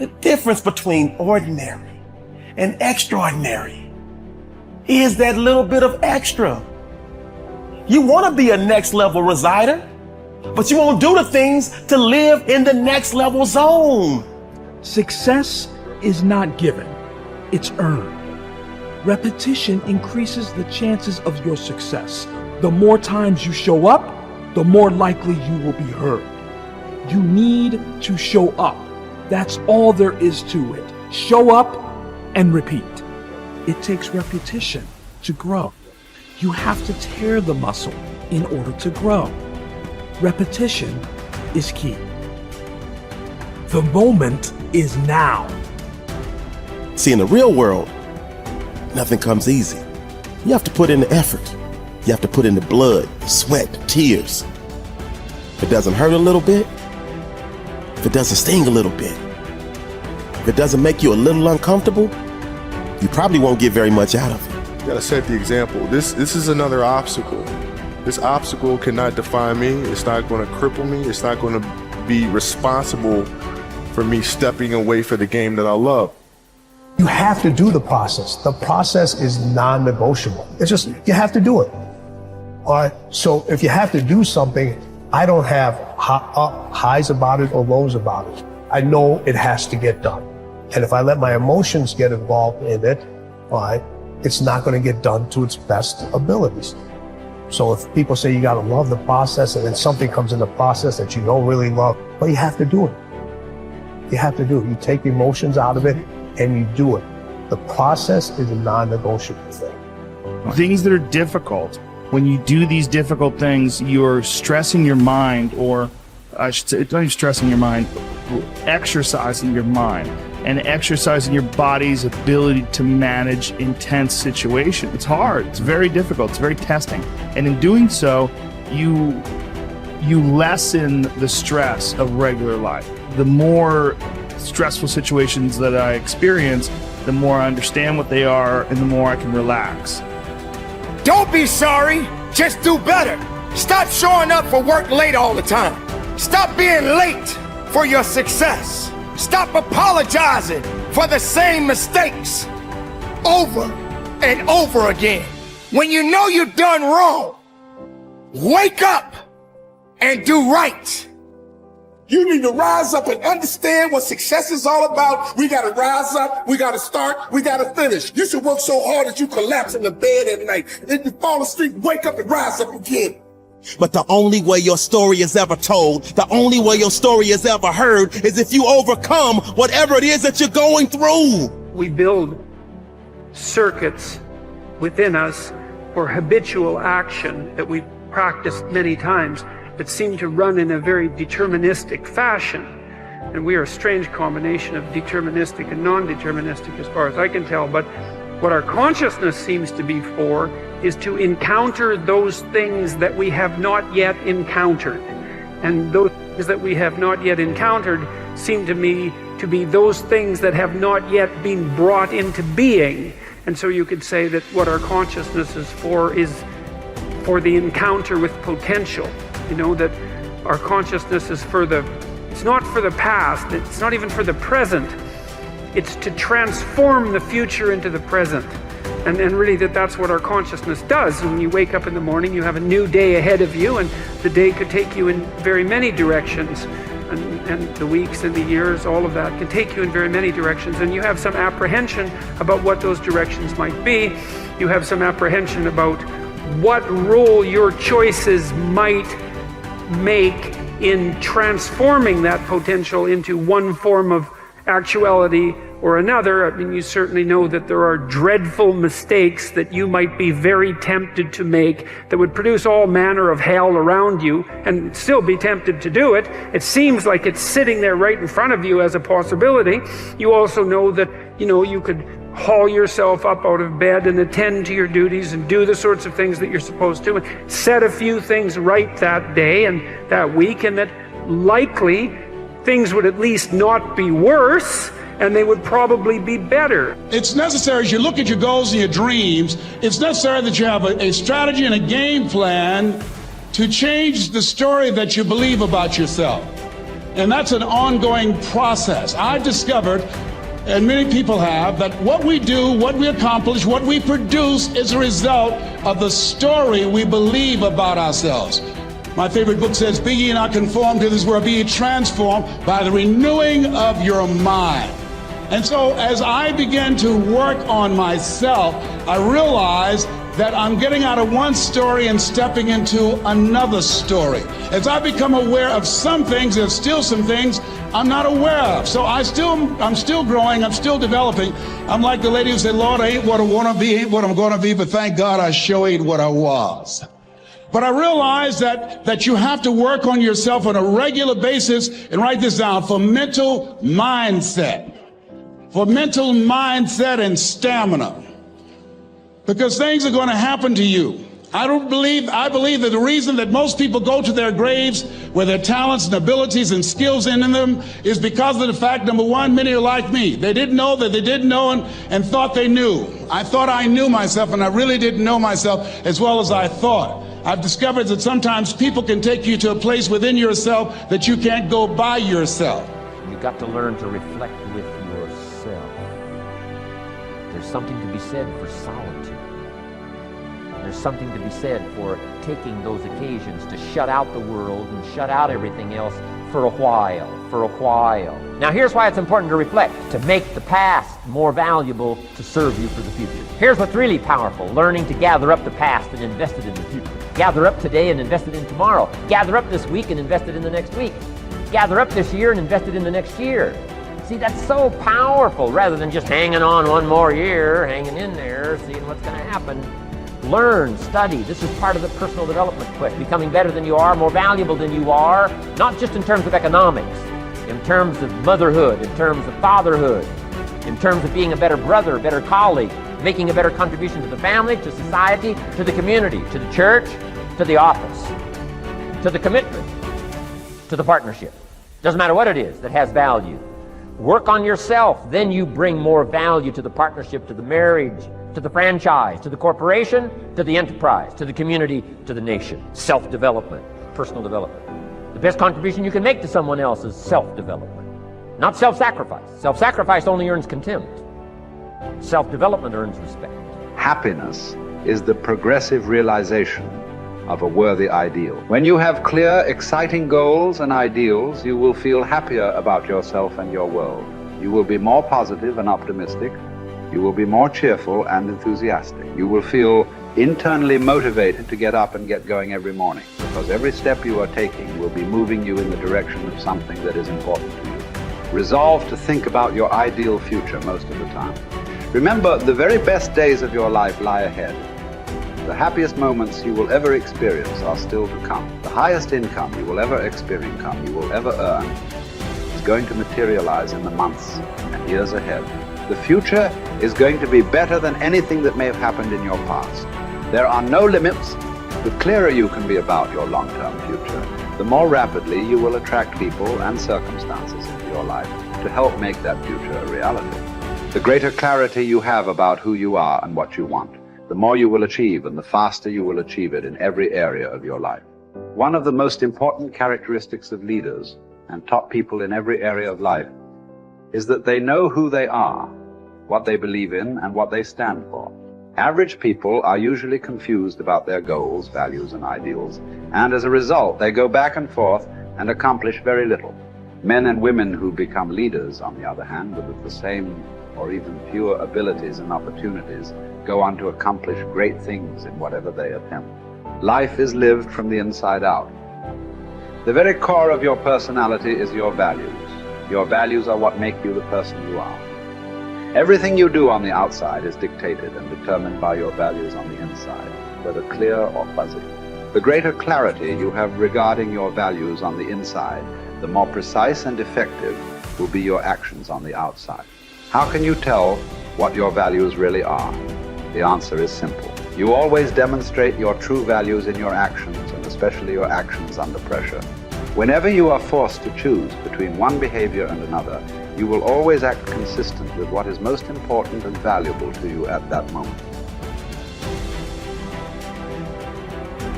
The difference between ordinary and extraordinary is that little bit of extra. You want to be a next level resider, but you won't do the things to live in the next level zone. Success is not given, it's earned. Repetition increases the chances of your success. The more times you show up, the more likely you will be heard. You need to show up. That's all there is to it. Show up and repeat. It takes repetition to grow. You have to tear the muscle in order to grow. Repetition is key. The moment is now. See, in the real world, nothing comes easy. You have to put in the effort. You have to put in the blood, sweat, tears. If it doesn't hurt a little bit, if it doesn't sting a little bit, if it doesn't make you a little uncomfortable, you probably won't get very much out of it. You gotta set the example. This is another obstacle. This obstacle cannot define me. It's not gonna cripple me. It's not gonna be responsible for me stepping away for the game that I love. You have to do the process. The process is non-negotiable. It's just, you have to do it. All right, so if you have to do something, I don't have highs about it or lows about it. I know it has to get done. And if I let my emotions get involved in it, all right, it's not going to get done to its best abilities. So if people say you got to love the process and then something comes in the process that you don't really love, well, you have to do it. You have to do it. You take the emotions out of it and you do it. The process is a non-negotiable thing. Things that are difficult, when you do these difficult things, you're stressing your mind, or I should say, not even stressing your mind, exercising your mind and exercising your body's ability to manage intense situations. It's hard, it's very difficult, it's very testing. And in doing so, you lessen the stress of regular life. The more stressful situations that I experience, the more I understand what they are and the more I can relax. Don't be sorry, just do better. Stop showing up for work late all the time. Stop being late for your success. Stop apologizing for the same mistakes over and over again. When you know you've done wrong, wake up and do right. You need to rise up and understand what success is all about. We got to rise up. We got to start. We got to finish. You should work so hard that you collapse in the bed at night. Then you fall asleep, wake up and rise up again. But the only way your story is ever told, the only way your story is ever heard, is if you overcome whatever it is that you're going through. We build circuits within us for habitual action that we've practiced many times that seem to run in a very deterministic fashion. And we are a strange combination of deterministic and non-deterministic as far as I can tell. But what our consciousness seems to be for is to encounter those things that we have not yet encountered. And those things that we have not yet encountered seem to me to be those things that have not yet been brought into being. And so you could say that what our consciousness is for the encounter with potential. You know, that our consciousness is it's not for the past, it's not even for the present. It's to transform the future into the present. And really that's what our consciousness does. When you wake up in the morning, you have a new day ahead of you, and the day could take you in very many directions. And the weeks and the years, all of that can take you in very many directions. And you have some apprehension about what those directions might be. You have some apprehension about what role your choices might make in transforming that potential into one form of actuality or another. I mean, you certainly know that there are dreadful mistakes that you might be very tempted to make that would produce all manner of hell around you and still be tempted to do it. It seems like it's sitting there right in front of you as a possibility. You also know that, you could haul yourself up out of bed and attend to your duties and do the sorts of things that you're supposed to and set a few things right that day and that week, and that likely things would at least not be worse and they would probably be better. It's necessary, as you look at your goals and your dreams, it's necessary that you have a strategy and a game plan to change the story that you believe about yourself. And that's an ongoing process. I've discovered, and many people have, that what we do, what we accomplish, what we produce is a result of the story we believe about ourselves. My favorite book says, be ye not conformed to this world, be ye transformed by the renewing of your mind. And so as I began to work on myself, I realized that I'm getting out of one story and stepping into another story. As I become aware of some things, there's still some things I'm not aware of. So I'm still growing, I'm still developing. I'm like the lady who said, Lord, I ain't what I want to be, ain't what I'm going to be, but thank God I sure ain't what I was. But I realize that you have to work on yourself on a regular basis, and write this down, for mental mindset. For mental mindset and stamina. Because things are going to happen to you. I believe that the reason that most people go to their graves with their talents and abilities and skills in them is because of the fact, number one, many are like me. They didn't know that they didn't know and thought they knew. I thought I knew myself, and I really didn't know myself as well as I thought. I've discovered that sometimes people can take you to a place within yourself that you can't go by yourself. You've got to learn to reflect with yourself. There's something to be said for solitude. There's something to be said for taking those occasions to shut out the world and shut out everything else for a while. Now here's why it's important to reflect, to make the past more valuable to serve you for the future. Here's what's really powerful, learning to gather up the past and invest it in the future. Gather up today and invest it in tomorrow. Gather up this week and invest it in the next week. Gather up this year and invest it in the next year. See, that's so powerful, rather than just hanging on one more year, hanging in there, seeing what's going to happen. Learn, study. This is part of the personal development quest, becoming better than you are, more valuable than you are, not just in terms of economics, in terms of motherhood, in terms of fatherhood, in terms of being a better brother, a better colleague, making a better contribution to the family, to society, to the community, to the church, to the office, to the commitment, to the partnership. Doesn't matter what it is that has value. Work on yourself, then you bring more value to the partnership, to the marriage, to the franchise, to the corporation, to the enterprise, to the community, to the nation. Self-development, personal development. The best contribution you can make to someone else is self-development, not self-sacrifice. Self-sacrifice only earns contempt. Self-development earns respect. Happiness is the progressive realization of a worthy ideal. When you have clear, exciting goals and ideals, you will feel happier about yourself and your world. You will be more positive and optimistic. You will be more cheerful and enthusiastic. You will feel internally motivated to get up and get going every morning, because every step you are taking will be moving you in the direction of something that is important to you. Resolve to think about your ideal future most of the time. Remember, the very best days of your life lie ahead. The happiest moments you will ever experience are still to come. The highest income you will ever experience, you will ever earn, is going to materialize in the months and years ahead. The future is going to be better than anything that may have happened in your past. There are no limits. The clearer you can be about your long-term future, the more rapidly you will attract people and circumstances into your life to help make that future a reality. The greater clarity you have about who you are and what you want, the more you will achieve, and the faster you will achieve it in every area of your life. One of the most important characteristics of leaders and top people in every area of life is that they know who they are, what they believe in, and what they stand for. Average people are usually confused about their goals, values, and ideals, and as a result, they go back and forth and accomplish very little. Men and women who become leaders, on the other hand, with the same or even fewer abilities and opportunities, go on to accomplish great things in whatever they attempt. Life is lived from the inside out. The very core of your personality is your values. Your values are what make you the person you are. Everything you do on the outside is dictated and determined by your values on the inside, whether clear or fuzzy. The greater clarity you have regarding your values on the inside, the more precise and effective will be your actions on the outside. How can you tell what your values really are? The answer is simple. You always demonstrate your true values in your actions, and especially your actions under pressure. Whenever you are forced to choose between one behavior and another, you will always act consistent with what is most important and valuable to you at that moment.